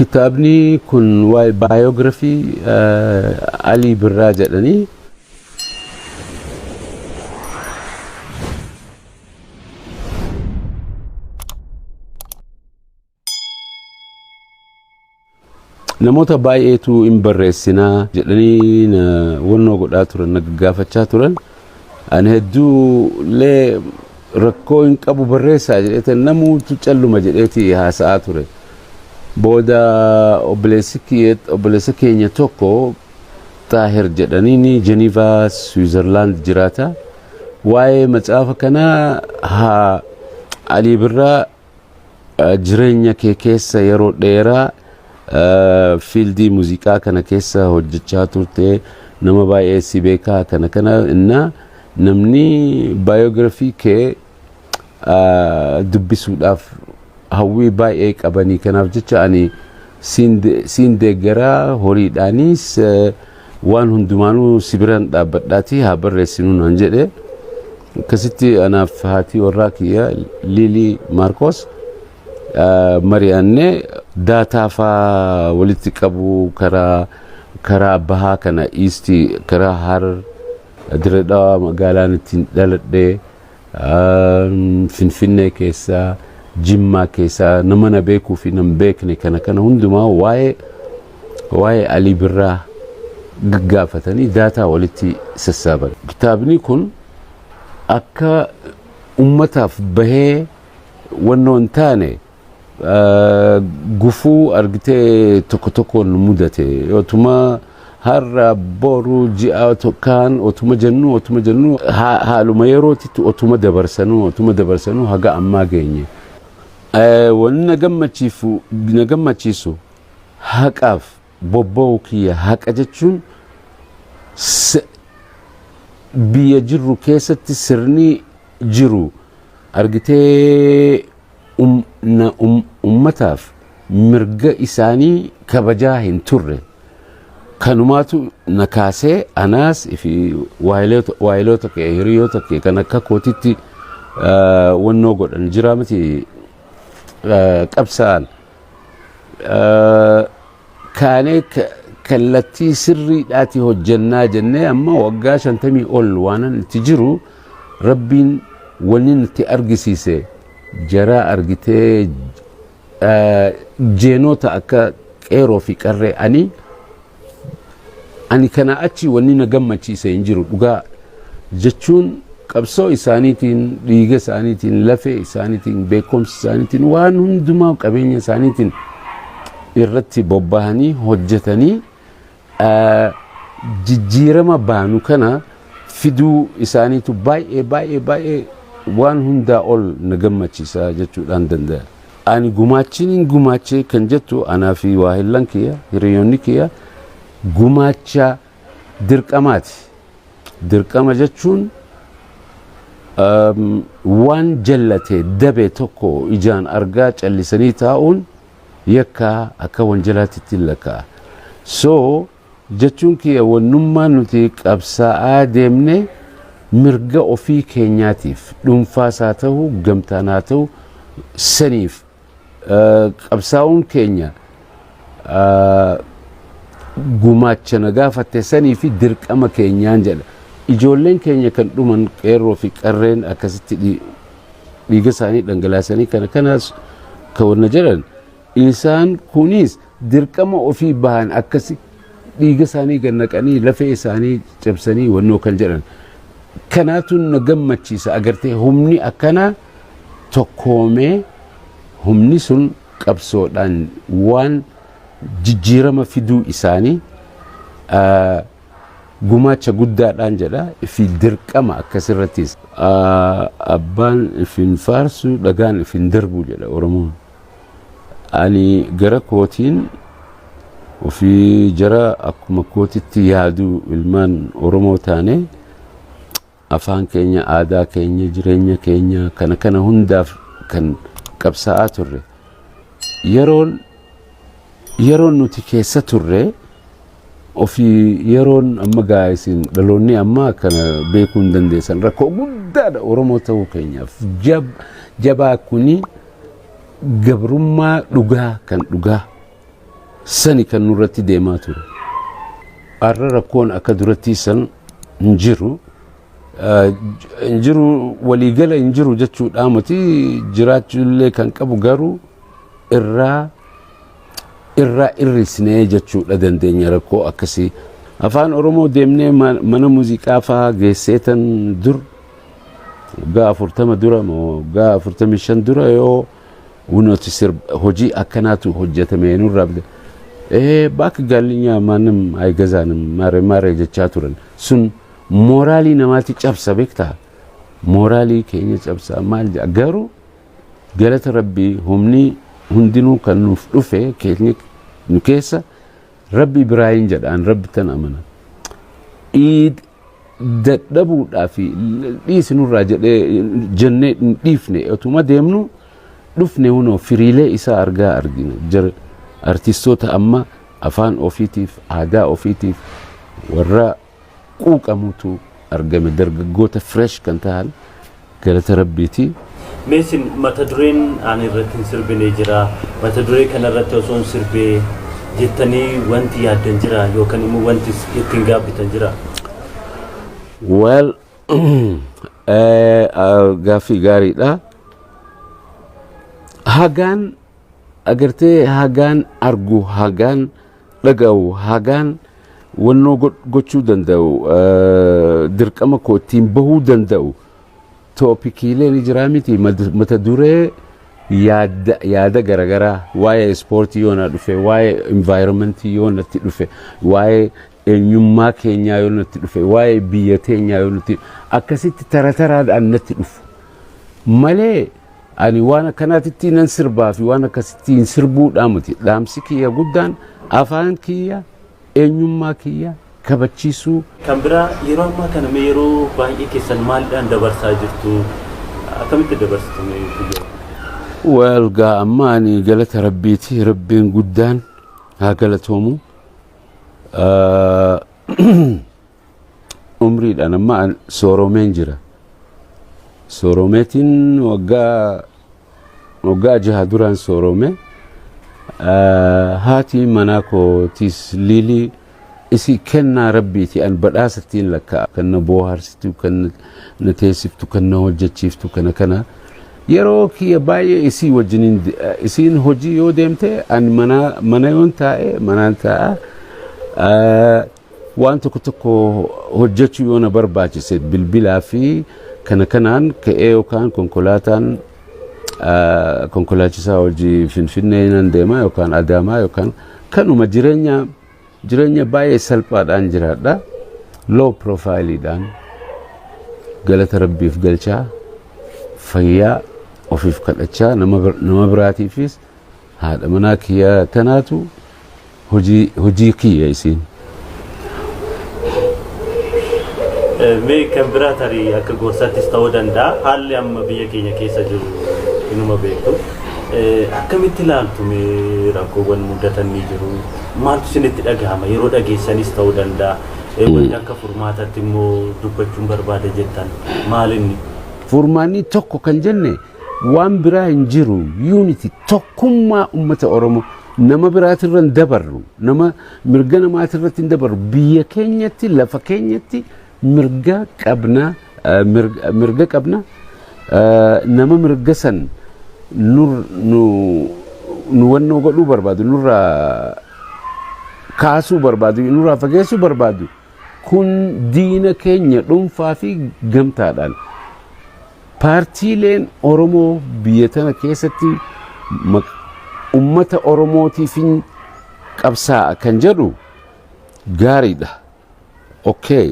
كتابني كن واي بايوغرافي علي بالراجع لني namoota baay'eetu hin barreessinaa jedhanii wannoo godhaa turan naggaafachaa turan ani hedduu lee rakkoo hin qabu barreessaa jedheetan namuutu calluma jedheeti haasa'aa ture booda obboleessa keenya tokko Taahir jedhanii Geneva Switzerland jiraata waa'ee macaafa kanaa Alii Birraa jireenya kee keessa yeroo dheeraa fiildii muuziqaa kana keessa hojjechaa turte nama baay'ee si beekaa kana inna namni baayogiraafii kee dubbisuudhaaf hawwii baay'ee qabanii kanaaf jecha ani siin deeggaraa horiidhaanis waan hundumaanuu sibiran dhaabbadhaati haa barreessinu naan jedhe akkasitti anaaf haati warraa kiyya Lilii Maarkos mari'anne daataa faa walitti qabu karaa bahaa kana iisti karaa Harar Dirreedhaa magaalaan ittiin dhaladhe Finfinnee keessa Jimmaa keessa nama na beekuu fi nam beekne kana hundumaa waa'ee Alii Birraa gaggaafatanii daataa walitti sassaaban. Kitaabni kun akka ummataaf bahee wannoo hin taane gufuu argitee tokkoon mudate otuma har'a boru ji'a tokkaan otuma jennu haaluma yerootitti otuma dabarsanuu haga ammaa geenye wanni na gammachiisu haqaaf bobba'uu kiyya haqa jechuun biyya jirru keessatti sirni jiru argitee ummataaf mirga isaanii kabajaa hin turre kanumaatu na kaasee anaas fi waayiloota kee hiriyoota kee kan akka kootitti wannoo godhan jira miti qabsaan kaanee kallattii sirriidhaati hojjannaa jennee amma waggaa 50 ol waanan itti jiru rabbiin wanni nutti argisiise jara argitee jeenota akka qeeroo fi qarree ani kana achi wanni na gammachiise hin jiru dhugaa jechuun qabsoo isaaniitiin dhiiga isaaniitiin lafee isaaniitiin beekumsa isaaniitiin waan hundumaa qabeenya isaaniitiin irratti bobbahanii hojjetanii jijjiirama baanu kana fiduu isaaniitu baay'ee waan hundaa ol na gammachiisa jechuudhaan danda'a. Ani gumaachee kan jettu anaa fi waahillan kiyya hiriyoonni kiyya gumaacha dirqamaati. Dirqama jechuun waan jallate dabe tokko ijaan argaa callisanii taa'uun yakka akka wanjalaatitti lakka'a. So jechuun kiyya wannummaa nuti qabsaa'aa deemne mirga ofii keenyaatiif dhuunfaasaa ta'u gamtaanaa ta'u saniif qabsaa'uun keenya gumaacha na gaafatte sanii fi dirqama keenyaan jedha. Ijoolleen keenya kan dhuman qeerroo fi qarreen akkasitti dhiiga isaanii dhangalaasanii kanaas kawanna jedhan isaan kunis dirqama ofii bahan akkasi dhiiga isaanii gannaqanii lafee isaanii cabsanii wannoo kan jedhan kanaatu na gammachiisa agartee humni akkana tokkoomee humni sun qabsoodhaan waan jijjiirama fiduu isaanii gumaacha guddaadhaan jedha fi dirqama akkasirrattis abbaan ifin faarsu dhagaan ifin darbu jedha Oromoon. Ani gara kootiin ofii jara akkuma kootitti yaadu ilmaan Oromoo taane afaan keenya aadaa keenya jireenya keenya kana hundaaf kan qabsaa'aa turre yeroon nuti keessa turre ofii yeroon amma gaa'isiin dhaloonni amma kana beekuu hin dandeessan rakkoo guddaadha Oromoo ta'uu keenyaaf jabaa kuni gabrummaa dhugaa kan dhugaa sani kan nurratti deemaa ture. Arra rakkoon akka duratti san hin jiru. Injiru waliigala injiru jechuudha mati jiraachuullee kan qabu garuu irraa irrisnee jechuudha dandeenya rakkoo akkasii. Afaan Oromoo deemnee mana muuziqaa fa'aa geesseetan dur waggaa 40 dura moo waggaa 45 dura yoo hunoti hojii akkanaatu hojjetame nurraa bakka gaalinyaa maanam aygazaanam maare jechaa turan sun moraalii namaatti cabsa beektaa moraalii keenya cabsa maal garuu galata rabbii humni hundinuu kan nuuf dhufe keenya nu keessa rabbi biraayin jedhaan rabbi tan amana dadhabuudhaa fi dhiisinurraa jedhee jennee dhiifne otuma deemnu dhufne hunoo firiilee isaa argaa argina jara artistoota amma afaan ofiitiif aadaa ofiitiif warra quuqamutu argame dargaggoota fresh kan ta'an galata rabbiiti. Meesin mata dureen ani irratti sirbinee jira mata duree kanarratti osoo hin sirbee jettanii wanti yaaddan jira yookaan immoo wanti ittiin gaabbitan jira. Well gaaffii gaariidha. Hagaan agartee hagaan argu hagaan dhaga'u hagaan wannoo gochuu danda'u dirqama koo ittiin bahuu danda'u toopikiilee ni jiraa miti mata duree yaada garagaraa waa'ee ispoortii yoo na dhufe waa'ee environmentii yoo natti dhufe waa'ee eenyummaa keenyaa yoo natti dhufe waa'ee biyya teenyaa yoo natti akkasitti tarataraadhaan natti dhufu malee ani waan akkanaatitti nan sirbaa fi waan akkasitti hin sirbuudhaa miti dhaamsi kiyya guddaan afaan kiyya eenyummaa kiyya kabachiisuu. Kan biraa yeroo ammaa kana yeroo baay'ee keessan maaliidhaan dabarsaa jirtu akkamitti dabarsitu mee? Well gaa amma ani galata rabbiiti rabbiin guddaan haa galatoomu. Umriidhaan amma sooromeen jira. Sooromeetiin waggaa 6 duraan soorome. Haati manaa kootis Liilii isi kennaa rabbiiti an badhaasattiin lakkaa kan na booharsitu kan na teessiftu kan na hojjechiiftu kana yeroo kiyya baay'ee isii wajjiniin isiin hojii yoo deemte an mana yoon taa'e manaan taa'a waan tokko hojjechuu yoo na barbaachise bilbilaa fi kanaan ka'ee yookaan konkolaataan konkolaachisaa hojii Finfinnee nan deema yookaan Adaamaa yookaan kanuma jireenya baay'ee salphaadhaan jiraadha low profileidhaan galata rabbiif galchaa fayyaa ofiif kadhachaa nama biraatiifis haadha manaa kiyya tanaatu hojii kiyya isiin. Mee kan biraa tarii akka gorsaattis ta'uu danda'a haalli amma biyya keenya keessa jiru inuma beektu akkamitti ilaaltu mee rakkoowwan mudatan ni jiru maaltu isinitti dhagahama yeroo dhageessanis ta'uu danda'a wanti akka furmaatatti immoo dubbachuun barbaada jettan maalinni? Furmaanni tokko kan jenne waan biraa hin jiru unity tokkummaa ummata Oromoo nama biraatirra hin dabarru nama mirga namaatirratti hin dabarru biyya keenyatti lafa keenyatti mirga qabna nama mirga san nu wannoo godhuu barbaadu nurraa kaasuu barbaadu nurraa fageessuu barbaadu kun diina keenya dhuunfaa fi gamtaadhaan paartiileen Oromoo biyya tana keessatti ummata Oromootiif qabsaa'a kan jedhu gaariidha. Okay.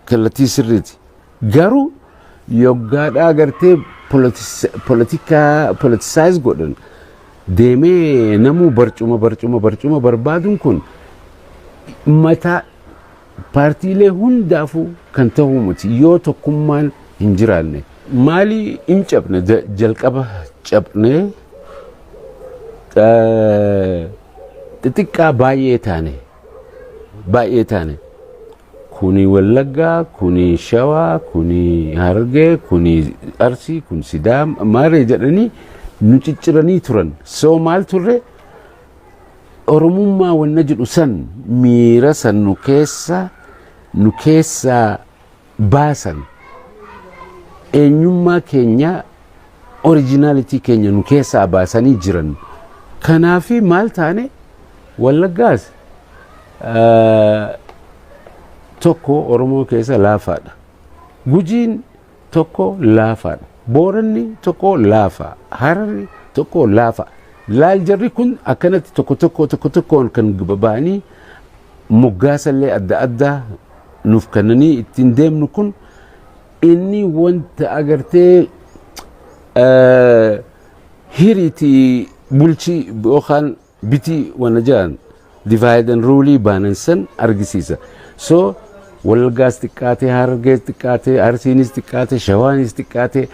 Kallattii sirriiti garuu yoggaadhaa agartee politicize godhan deemee namuu barcuma barbaaduun kun mataa paartiilee hundaafuu kan ta'uu miti yoo tokkummaan hin jiraanne maali hin cabne jalqaba cabnee xixiqqaa baay'ee taane kuni Wallaggaa, kuni Shawaa, kuni Harargee, kuni Arsii, kuni Sidaama maaree jedhanii nu cicciranii turan. So maal turre oromummaa wanna jedhu san miira san nu keessa baasan eenyummaa keenya originality keenya nu keessaa baasanii jiran kanaafi maal taane wallaggaas tokko oromoo keessa laafaadha gujiin tokko laafaadha booranni tokko laafa hararri tokko laafa laal jarri kun akkanatti tokkoon kan baba'anii moggaasallee adda addaa nuuf kannanii ittiin deemnu kun inni wanta agartee hiriiti bulchii yookaan bitii wana jedhan divide and rule baanan san argisiisa so wallaggaas xiqqaatee harargees xiqqaatee arsiinis xiqqaatee shawaanis xiqqaatee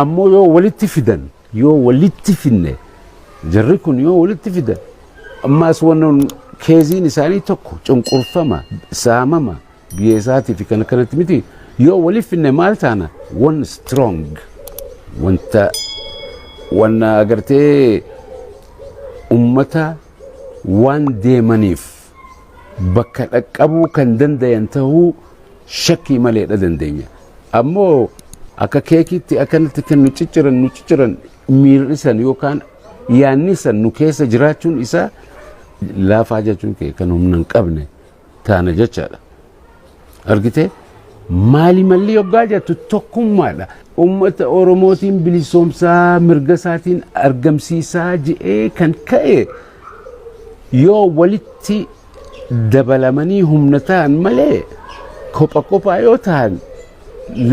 ammoo yoo walitti fidan yoo walitti finne jarri kun yoo walitti fidan ammaas wannan keeziin isaanii tokko cunqurfama saamama biyya isaatii fi kan akkanatti miti yoo walitti finne maal taana one strong wanna agartee ummata waan deemaniif bakka dhaqqabuu kan dandayan tahuu shakkii maleedha dandeenya ammoo akka keekitti akkanatti kan nu cicciran miirrisan yookaan yaannisan nu keessa jiraachuun isaa laafaa jechuun kee kan humna hin qabne taana jechaadha argite maali malli yoggaa jettu tokkummaadha ummata oromootiin bilisoomsaa mirga isaatiin argamsiisaa je'ee kan ka'e yoo walitti dabalamanii humna ta'an malee kophaa yoo ta'an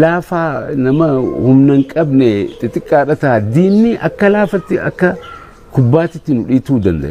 laafaa nama humna hin qabne xixiqqaadha ta'a diinni akka laafatti akka kubbaatitti nu dhiituu danda'a.